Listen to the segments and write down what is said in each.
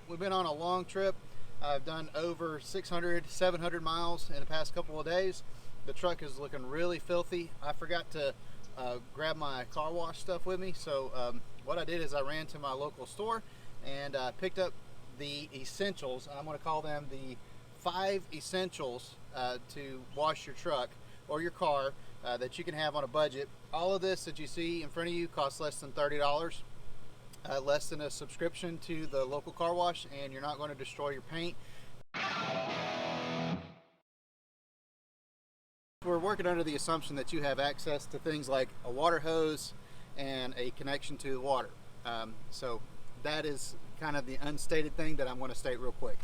We've been on a long trip. I've done over 600, 700 miles in the past couple of days. The truck is looking really filthy. I forgot to grab my car wash stuff with me, so what I did is I ran to my local store and picked up the essentials. I'm going to call them the 5 essentials to wash your truck or your car that you can have on a budget. All of this that you see in front of you costs less than $30. Less than a subscription to the local car wash, and you're not going to destroy your paint. We're working under the assumption that you have access to things like a water hose and a connection to the water. So that is kind of the unstated thing that I'm going to state real quick.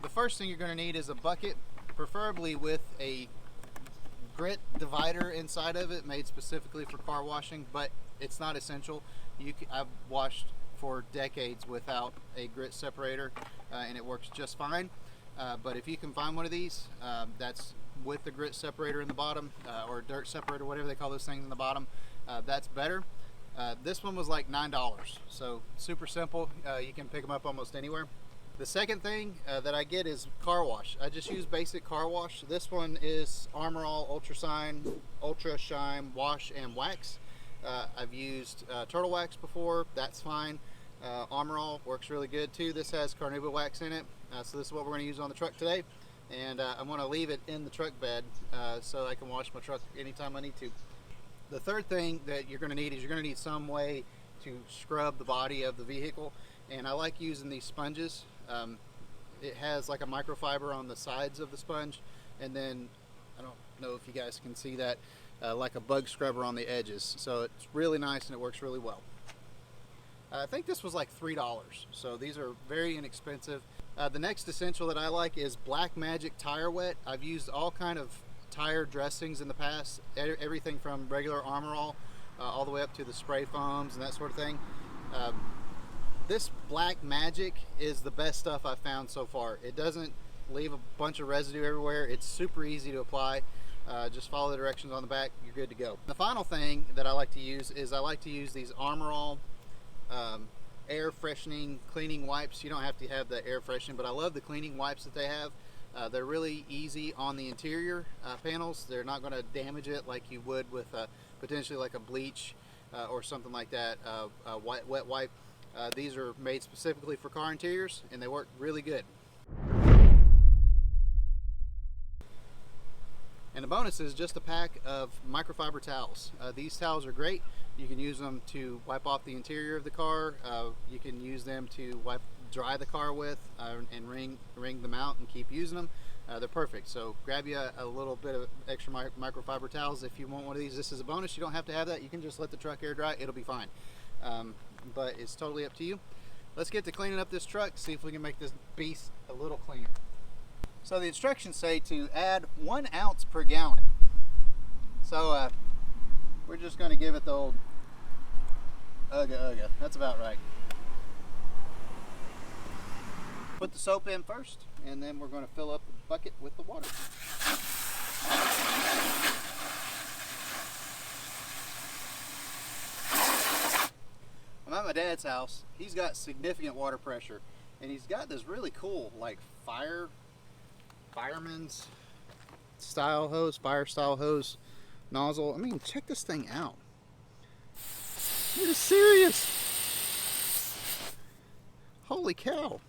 The first thing you're going to need is a bucket, preferably with a grit divider inside of it, made specifically for car washing, but it's not essential. I've washed for decades without a grit separator, and it works just fine. But if you can find one of these that's with the grit separator in the bottom, or dirt separator, whatever they call those things in the bottom, that's better. This one was like $9, so super simple. You can pick them up almost anywhere. The second thing that I get is car wash. I just use basic car wash. This one is Armor All Ultra Shine Wash and Wax. I've used turtle wax before. That's fine. Armor All works really good too. This has carnauba wax in it, so this is what we're going to use on the truck today. And I'm going to leave it in the truck bed so I can wash my truck anytime I need to. The third thing that you're going to need is you're going to need some way to scrub the body of the vehicle, and I like using these sponges. It has like a microfiber on the sides of the sponge, and then I don't know if you guys can see that, like a bug scrubber on the edges. So it's really nice and it works really well. I think this was like $3, so these are very inexpensive. The next essential that I like is Black Magic Tire Wet. I've used all kind of tire dressings in the past, everything from regular Armor all the way up to the spray foams and that sort of thing. This Black Magic is the best stuff I've found so far. It doesn't leave a bunch of residue everywhere. It's super easy to apply. Just follow the directions on the back, you're good to go. The final thing that I like to use is I like to use these Armor All air freshening cleaning wipes. You don't have to have the air freshening, but I love the cleaning wipes that they have. They're really easy on the interior panels. They're not going to damage it like you would with potentially like a bleach or something like that, wet wipe. These are made specifically for car interiors, and they work really good. And the bonus is just a pack of microfiber towels. These towels are great. You can use them to wipe off the interior of the car. You can use them to dry the car with and wring them out and keep using them. They're perfect. So grab you a little bit of extra microfiber towels if you want one of these. This is a bonus. You don't have to have that. You can just let the truck air dry. It'll be fine. But it's totally up to you. Let's get to cleaning up this truck, see if we can make this beast a little cleaner. So the instructions say to add 1 ounce per gallon. So we're just going to give it the old ugga. That's about right. Put the soap in first, and then we're going to fill up the bucket with the water. I'm at my dad's house. He's got significant water pressure, and he's got this really cool like fireman's style hose, fire style hose nozzle. I mean, check this thing out. You're serious? Holy cow.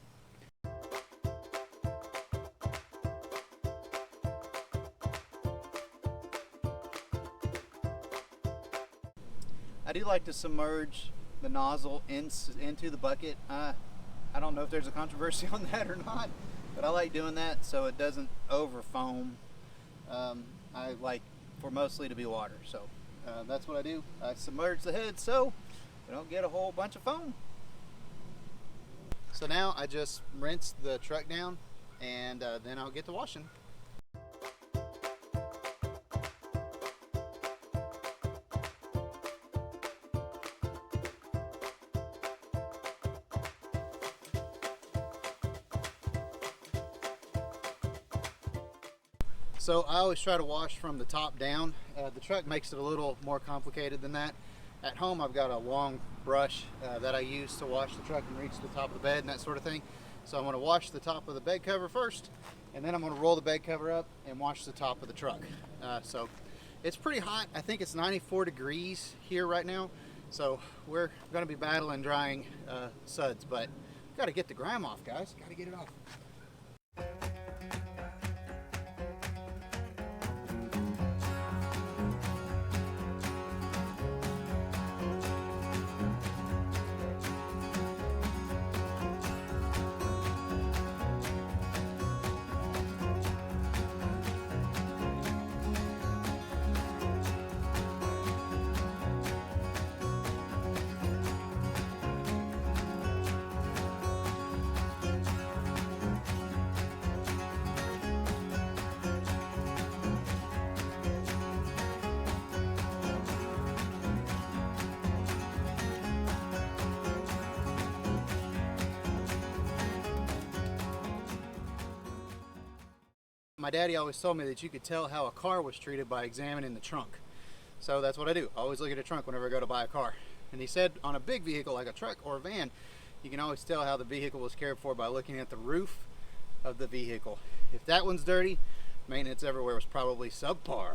I do like to submerge the nozzle into the bucket. I don't know if there's a controversy on that or not, but I like doing that so it doesn't over foam. I like for mostly to be water, so that's what I do. I submerge the head so we don't get a whole bunch of foam. So now I just rinse the truck down, and then I'll get to washing. So I always try to wash from the top down. The truck makes it a little more complicated than that. At home I've got a long brush that I use to wash the truck and reach the top of the bed and that sort of thing. So I'm going to wash the top of the bed cover first, and then I'm going to roll the bed cover up and wash the top of the truck. So it's pretty hot. I think it's 94 degrees here right now. So we're going to be battling drying suds, but got to get the grime off, guys. Got to get it off. My daddy always told me that you could tell how a car was treated by examining the trunk. So that's what I do. I always look at a trunk whenever I go to buy a car. And he said on a big vehicle like a truck or a van, you can always tell how the vehicle was cared for by looking at the roof of the vehicle. If that one's dirty, maintenance everywhere was probably subpar.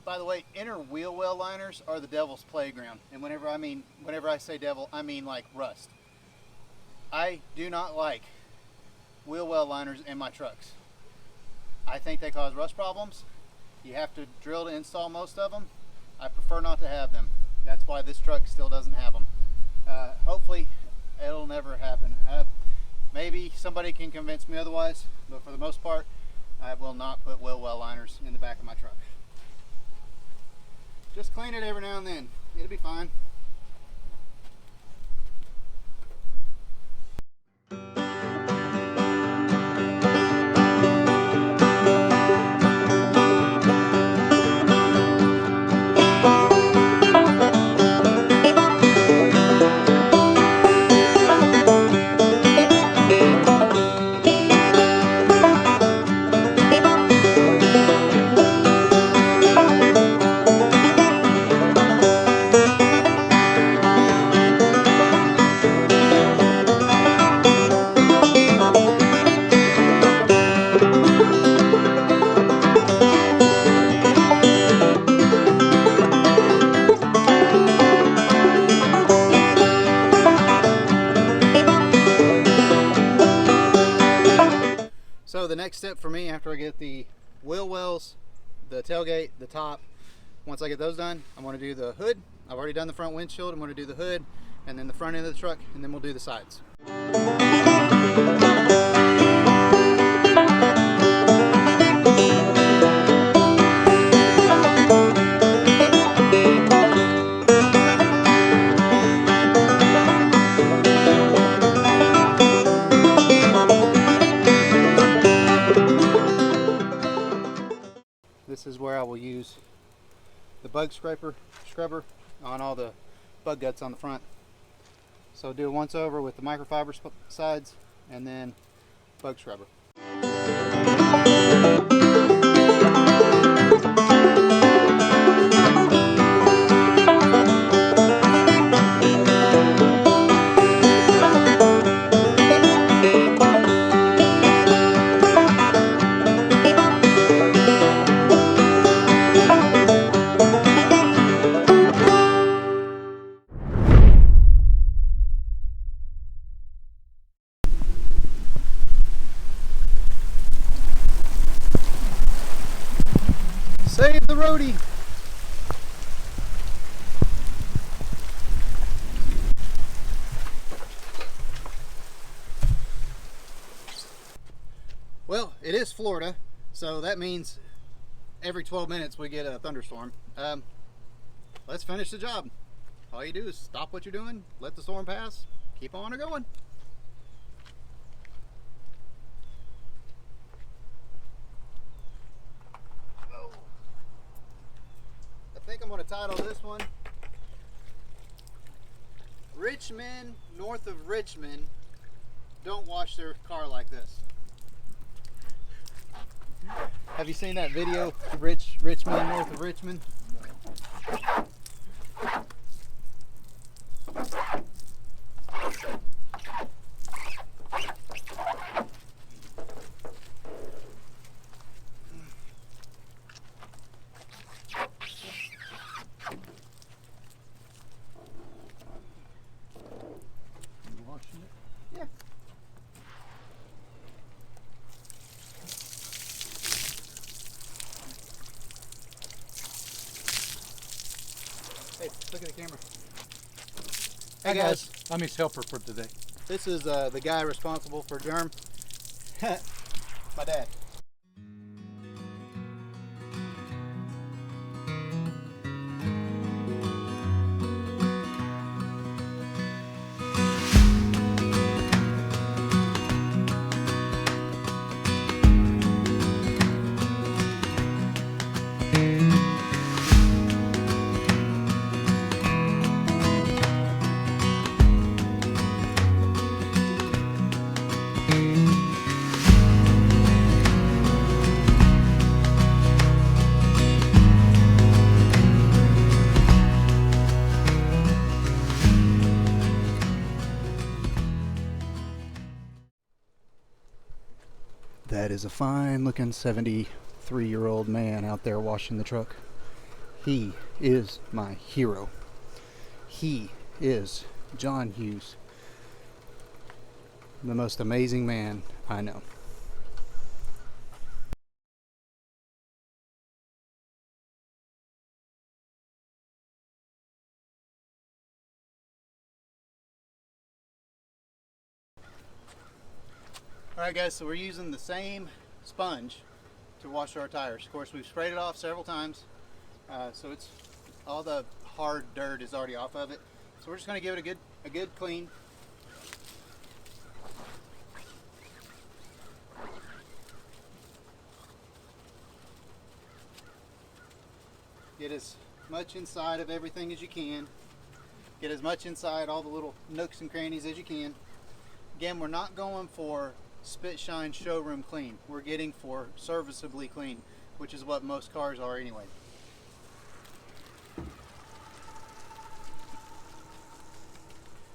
By the way, inner wheel well liners are the devil's playground. And whenever I say devil, I mean like rust. I do not like wheel well liners in my trucks. I think they cause rust problems. You have to drill to install most of them. I prefer not to have them. That's why this truck still doesn't have them. Hopefully it'll never happen. Maybe somebody can convince me otherwise, but for the most part, I will not put wheel well liners in the back of my truck. Just clean it every now and then. It'll be fine. So the next step for me after I get the wheel wells, the tailgate, the top, once I get those done, I'm going to do the hood. I've already done the front windshield. I'm going to do the hood and then the front end of the truck, and then we'll do the sides. This is where I will use the bug scrubber on all the bug guts on the front. So do it once over with the microfiber sides and then bug scrubber. Save the roadie! Well, it is Florida, so that means every 12 minutes we get a thunderstorm. Let's finish the job. All you do is stop what you're doing, let the storm pass, keep on going. I think I'm going to title this one, Rich Men North of Richmond Don't Wash Their Car Like This. Have you seen that video, Rich Men North of Richmond? No. Yeah. Hey, look at the camera. Hey guys, I'm his helper for today. this is the guy responsible for germ. My dad. That is a fine looking 73-year-old man out there washing the truck. He is my hero. He is John Hughes, the most amazing man I know. Alright guys, so we're using the same sponge to wash our tires. Of course, we've sprayed it off several times, so it's all the hard dirt is already off of it. So we're just going to give it a good clean. Get as much inside of everything as you can. Get as much inside all the little nooks and crannies as you can. Again, we're not going for spit shine showroom clean. We're getting for serviceably clean, which is what most cars are anyway.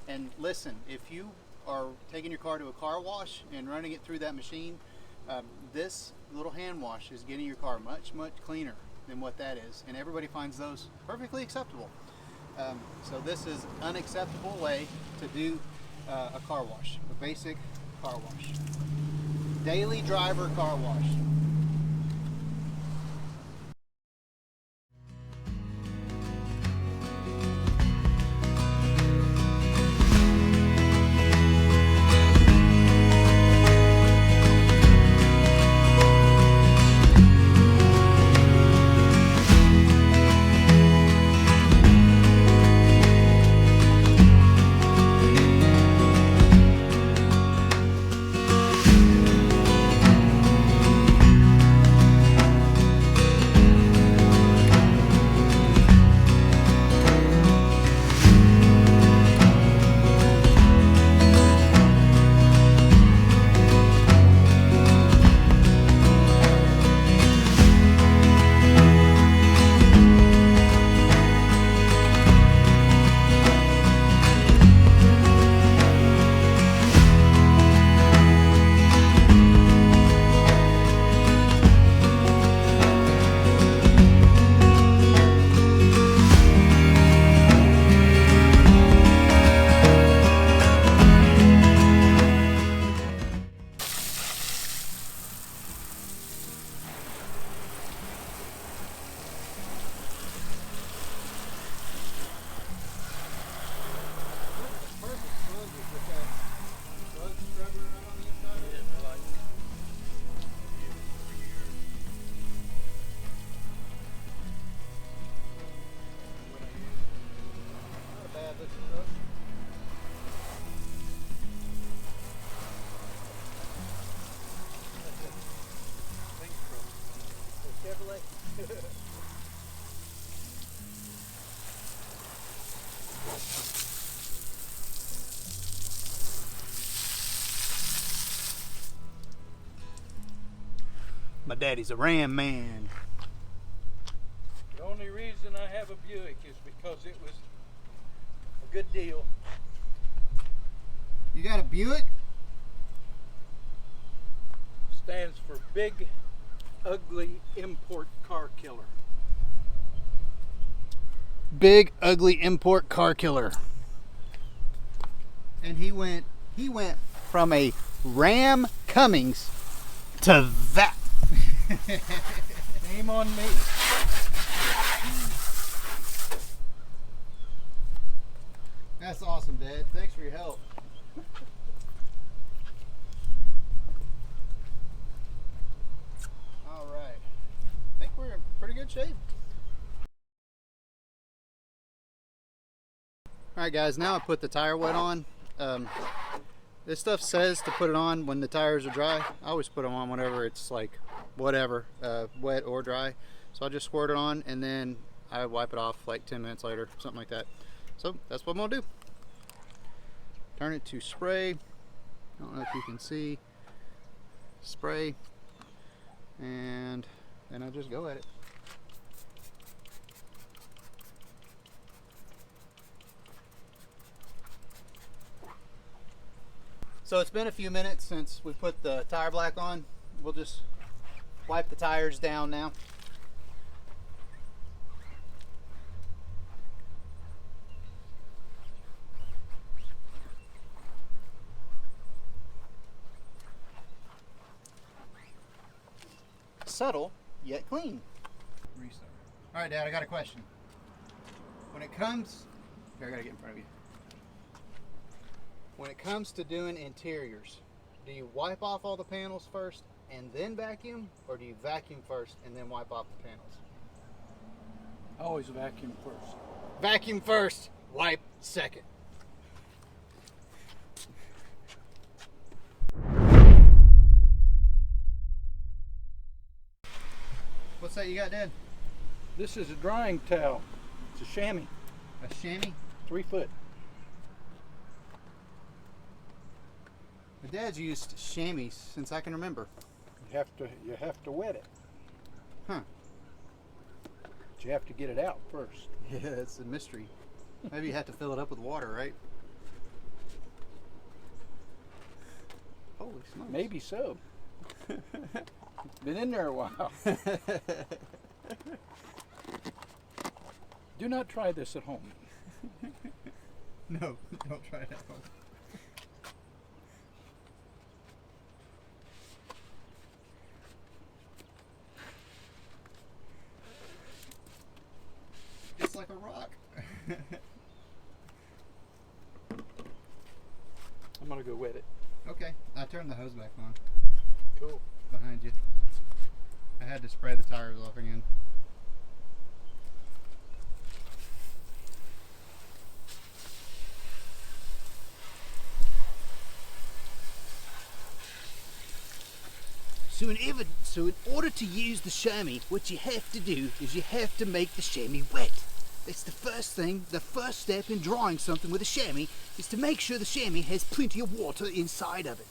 And listen, if you are taking your car to a car wash and running it through that machine, this little hand wash is getting your car much cleaner than what that is, and everybody finds those perfectly acceptable. So this is an unacceptable way to do a car wash, a basic car wash. Daily driver car wash. My daddy's a Ram man. The only reason I have a Buick is because it was a good deal. You got a Buick? Stands for Big Ugly Import Car Killer. Big ugly import car killer. And he went from a Ram Cummings to that. Shame on me. That's awesome, Dad. Thanks for your help. All right. I think we're in pretty good shape. All right, guys. Now I put the tire wet on. This stuff says to put it on when the tires are dry. I always put them on whenever it's like whatever, wet or dry. So I just squirt it on and then I wipe it off like 10 minutes later, something like that. So that's what I'm gonna do. Turn it to spray. I don't know if you can see. Spray. And then I just go at it. So it's been a few minutes since we put the tire black on. We'll just wipe the tires down now. Subtle, yet clean. Restart. All right, Dad, I got a question. When it comes, here, I gotta get in front of you. When it comes to doing interiors, do you wipe off all the panels first and then vacuum, or do you vacuum first and then wipe off the panels? I always vacuum first. Vacuum first, wipe second. What's that you got, Dad? This is a drying towel. It's a chamois. A chamois? 3 foot. My dad's used chamois since I can remember. You have to wet it. Huh. But you have to get it out first. Yeah, it's a mystery. Maybe you have to fill it up with water, right? Holy smokes. Maybe so. Been in there a while. Do not try this at home. No, don't try it at home. It's like a rock. I'm gonna go wet it. Okay, I turned the hose back on Cool. behind you. I had to spray the tires off again. So in order to use the chamois, what you have to do is you have to make the chamois wet. That's the first thing. The first step in drying something with a chamois is to make sure the chamois has plenty of water inside of it.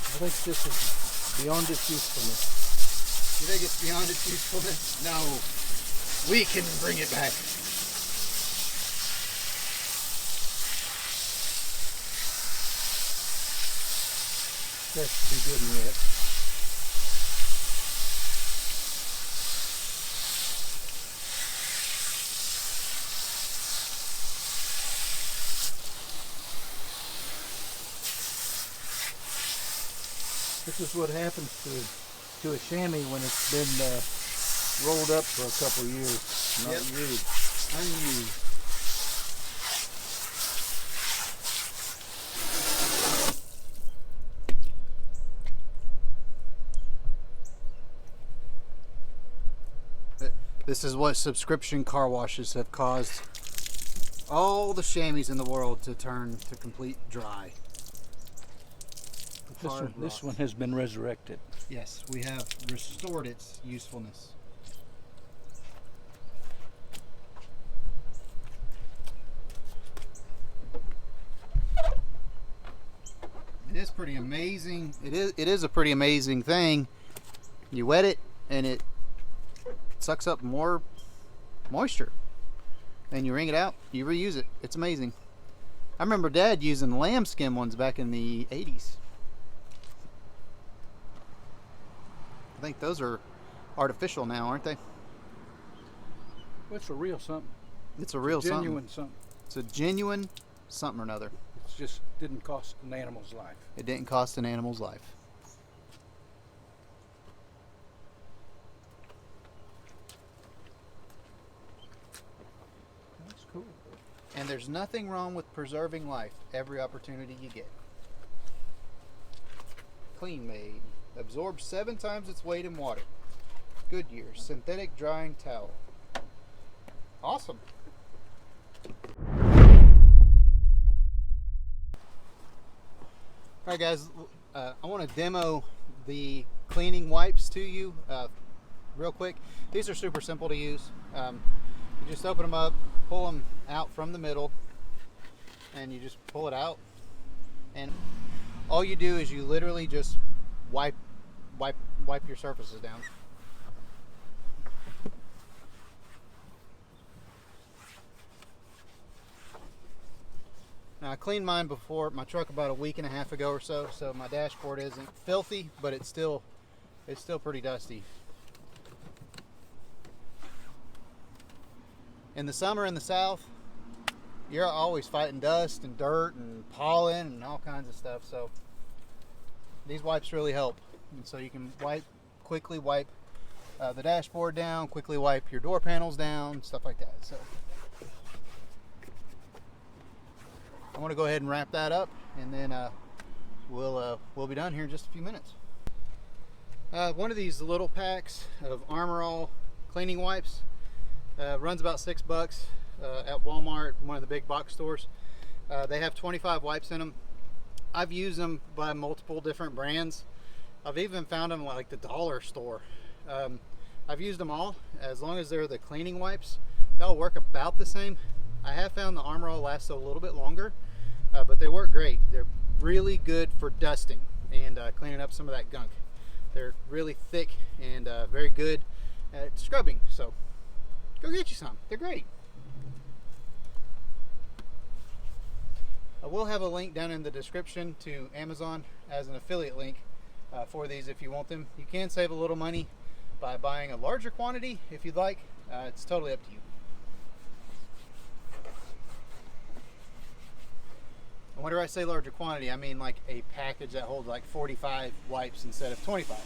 I think this is beyond its usefulness. You think it's beyond its usefulness? No. We can bring it back. That should be good and wet. This is what happens to a chamois when it's been rolled up for a couple of years, not used, unused. This is what subscription car washes have caused all the chamois in the world to turn to complete dry. This one has been resurrected. Yes, we have restored its usefulness. It is pretty amazing. It is a pretty amazing thing. You wet it and it sucks up more moisture. And you wring it out, you reuse it. It's amazing. I remember Dad using lambskin ones back in the 80s. I think those are artificial now, aren't they? It's a real something. It's a real Genuine something. something. It's a genuine something or another. It just didn't cost an animal's life. It didn't cost an animal's life. That's cool. And there's nothing wrong with preserving life every opportunity you get. Clean Made. Absorbs 7 times its weight in water. Goodyear synthetic drying towel. Awesome. Alright guys, I want to demo the cleaning wipes to you real quick. These are super simple to use. You just open them up, pull them out from the middle, and you just pull it out. And all you do is you literally just wipe your surfaces down. Now I cleaned mine before my truck about a week and a half ago or so, so my dashboard isn't filthy, but it's still pretty dusty. In the summer in the south, you're always fighting dust and dirt and pollen and all kinds of stuff, so these wipes really help. And so you can quickly wipe the dashboard down, quickly wipe your door panels down, stuff like that. So I'm going to go ahead and wrap that up, and then we'll be done here in just a few minutes. One of these little packs of Armor All cleaning wipes runs about $6 at Walmart, one of the big box stores. They have 25 wipes in them. I've used them by multiple different brands. I've even found them like the dollar store. I've used them all. As long as they're the cleaning wipes, they'll work about the same. I have found the Armor All lasts a little bit longer, but they work great. They're really good for dusting and cleaning up some of that gunk. They're really thick and very good at scrubbing, so go get you some. They're great. I will have a link down in the description to Amazon as an affiliate link for these if you want them. You can save a little money by buying a larger quantity if you'd like. It's totally up to you. And whenever I say larger quantity, I mean like a package that holds like 45 wipes instead of 25.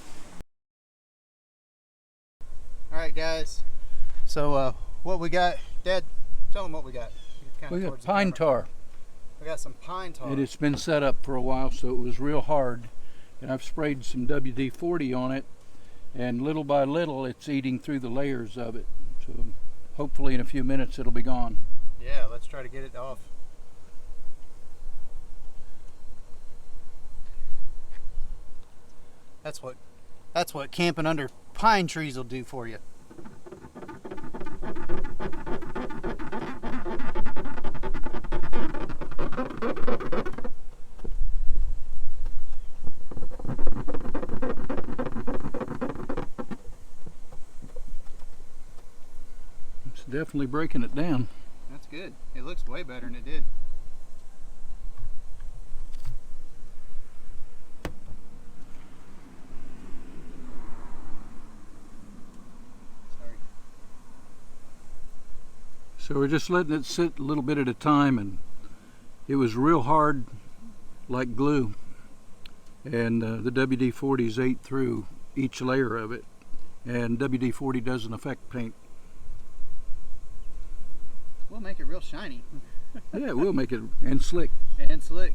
Alright guys, so what we got, Dad, tell them what we got. We got pine tar. We got some pine tar. And it's been set up for a while, so it was real hard. And I've sprayed some WD-40 on it, and little by little it's eating through the layers of it. So hopefully in a few minutes it'll be gone. Yeah, let's try to get it off. That's what camping under pine trees will do for you. It's definitely breaking it down. That's good. It looks way better than it did. So we're just letting it sit a little bit at a time, and it was real hard, like glue. and the WD-40's ate through each layer of it, and WD-40 doesn't affect paint. We'll make it real shiny. Yeah, we'll make it, and slick. And slick.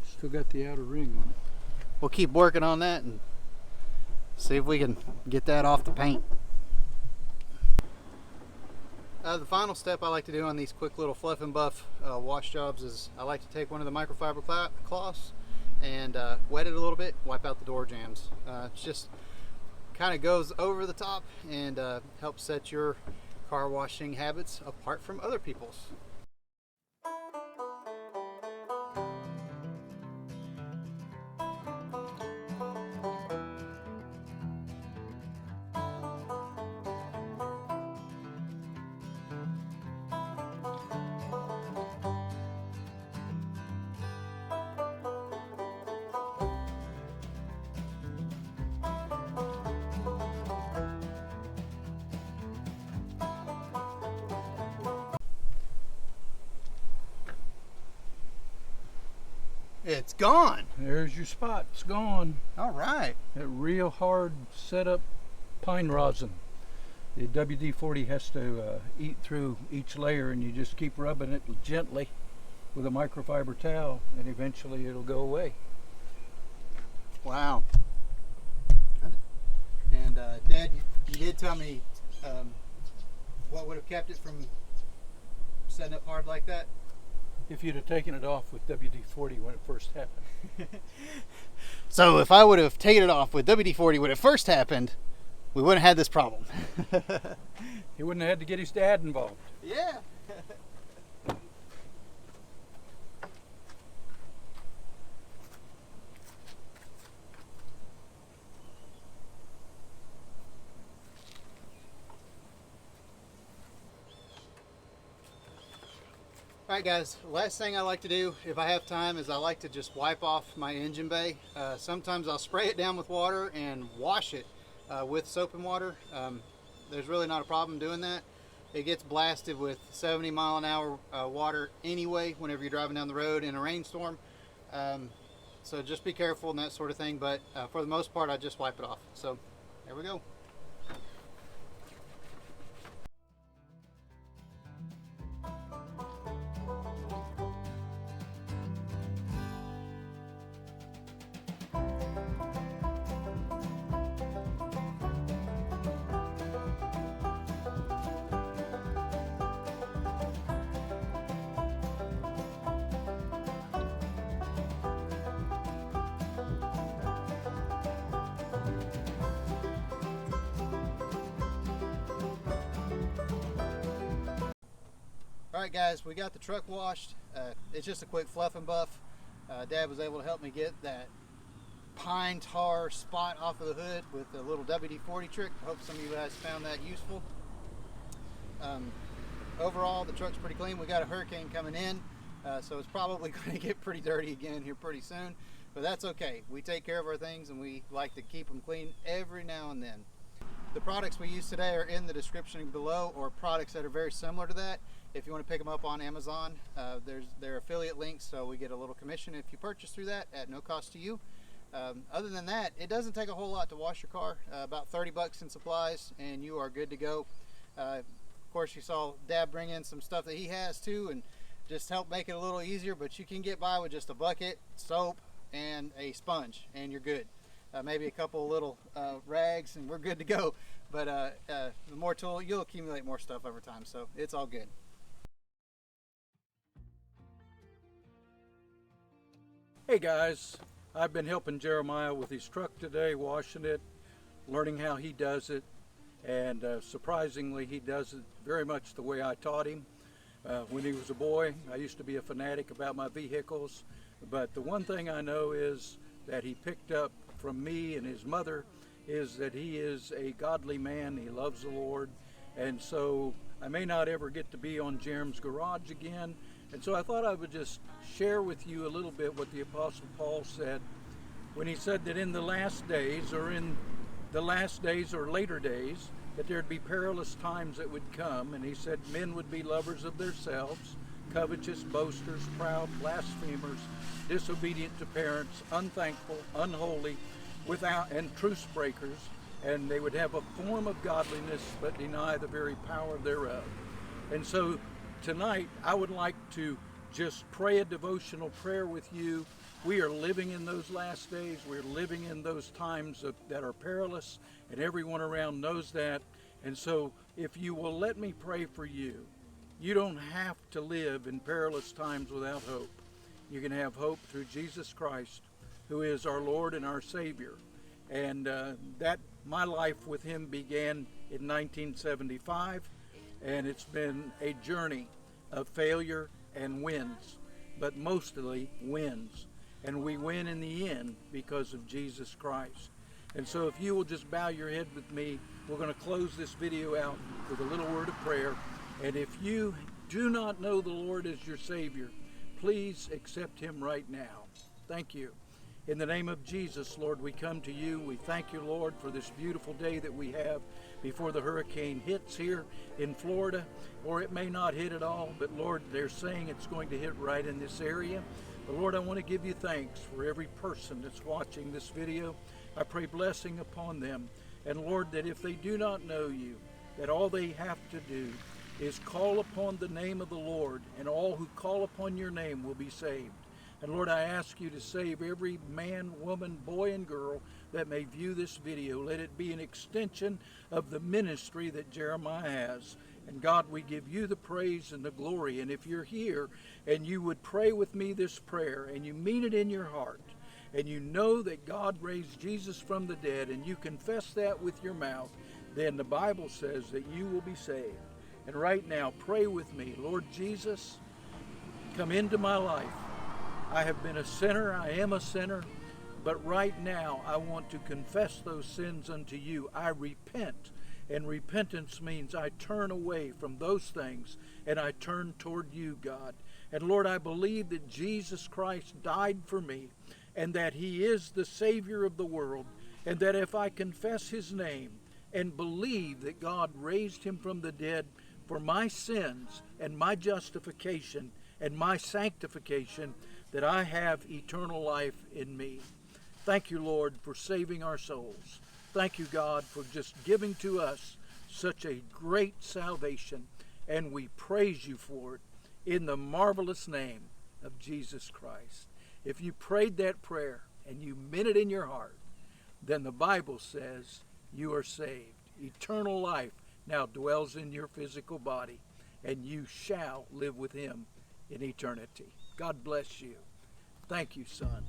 Still got the outer ring on it. We'll keep working on that and see if we can get that off the paint. The final step I like to do on these quick little fluff and buff wash jobs is I like to take one of the microfiber cloths and wet it a little bit, wipe out the door jams. It's just kind of goes over the top and helps set your car washing habits apart from other people's. It's gone. There's your spot. It's gone. All right. That real hard setup pine rosin. The WD-40 has to eat through each layer, and you just keep rubbing it gently with a microfiber towel, and eventually it'll go away. Wow. And Dad, you did tell me what would have kept it from setting up hard like that? If you'd have taken it off with WD-40 when it first happened. So if I would have taken it off with WD-40 when it first happened, we wouldn't have had this problem. He wouldn't have had to get his dad involved. Yeah. Alright guys, last thing I like to do if I have time is I like to just wipe off my engine bay. Sometimes I'll spray it down with water and wash it with soap and water. There's really not a problem doing that. It gets blasted with 70 mile an hour water anyway whenever you're driving down the road in a rainstorm. So just be careful and that sort of thing, but for the most part I just wipe it off. So there we go. Alright guys, we got the truck washed. It's just a quick fluff and buff. Dad was able to help me get that pine tar spot off of the hood with a little WD-40 trick. I hope some of you guys found that useful. Overall, the truck's pretty clean. We got a hurricane coming in, so it's probably going to get pretty dirty again here pretty soon. But that's okay. We take care of our things and we like to keep them clean every now and then. The products we use today are in the description below, or products that are very similar to that. If you want to pick them up on Amazon, they're affiliate links, so we get a little commission if you purchase through that at no cost to you. Other than that, it doesn't take a whole lot to wash your car. About 30 bucks in supplies and you are good to go. Of course, you saw Dad bring in some stuff that he has too and just help make it a little easier, but you can get by with just a bucket, soap, and a sponge and you're good. Maybe a couple of little rags and we're good to go. But the more tool, you'll accumulate more stuff over time, so it's all good. Hey guys, I've been helping Jeremiah with his truck today, washing it, learning how he does it, and surprisingly he does it very much the way I taught him. When he was a boy, I used to be a fanatic about my vehicles, but the one thing I know is that he picked up from me and his mother is that he is a godly man, he loves the Lord, and so I may not ever get to be on Jerem's Garage again. And so I thought I would just share with you a little bit what the Apostle Paul said when he said that in the last days, or later days, that there'd be perilous times that would come. And he said men would be lovers of themselves, covetous, boasters, proud, blasphemers, disobedient to parents, unthankful, unholy, and truce breakers. And they would have a form of godliness but deny the very power thereof. And so tonight I would like to just pray a devotional prayer with you. We are living in those last days. We're living in those times that are perilous, and everyone around knows that. And so if you will let me pray for you, you don't have to live in perilous times without hope. You can have hope through Jesus Christ, who is our Lord and our Savior. And my life with him began in 1975, and it's been a journey of failure and wins, but mostly wins. And we win in the end because of Jesus Christ. And so if you will just bow your head with me, we're going to close this video out with a little word of prayer. And if you do not know the Lord as your Savior, please accept him right now. Thank you. In the name of Jesus, Lord, we come to you. We thank you, Lord, for this beautiful day that we have before the hurricane hits here in Florida, or it may not hit at all, but Lord, they're saying it's going to hit right in this area. But Lord, I want to give you thanks for every person that's watching this video. I pray blessing upon them. And Lord, that if they do not know you, that all they have to do is call upon the name of the Lord, and all who call upon your name will be saved. And Lord, I ask you to save every man, woman, boy, and girl that may view this video. Let it be an extension of the ministry that Jeremiah has. And God, we give you the praise and the glory. And if you're here and you would pray with me this prayer, and you mean it in your heart, and you know that God raised Jesus from the dead, and you confess that with your mouth, then the Bible says that you will be saved. And right now, pray with me. Lord Jesus, come into my life. I have been a sinner, I am a sinner, but right now I want to confess those sins unto you. I repent, and repentance means I turn away from those things and I turn toward you, God. And Lord, I believe that Jesus Christ died for me, and that he is the Savior of the world, and that if I confess his name and believe that God raised him from the dead for my sins and my justification and my sanctification, that I have eternal life in me. Thank you, Lord, for saving our souls. Thank you, God, for just giving to us such a great salvation, and we praise you for it in the marvelous name of Jesus Christ. If you prayed that prayer and you meant it in your heart, then the Bible says you are saved. Eternal life now dwells in your physical body, and you shall live with him in eternity. God bless you. Thank you, son.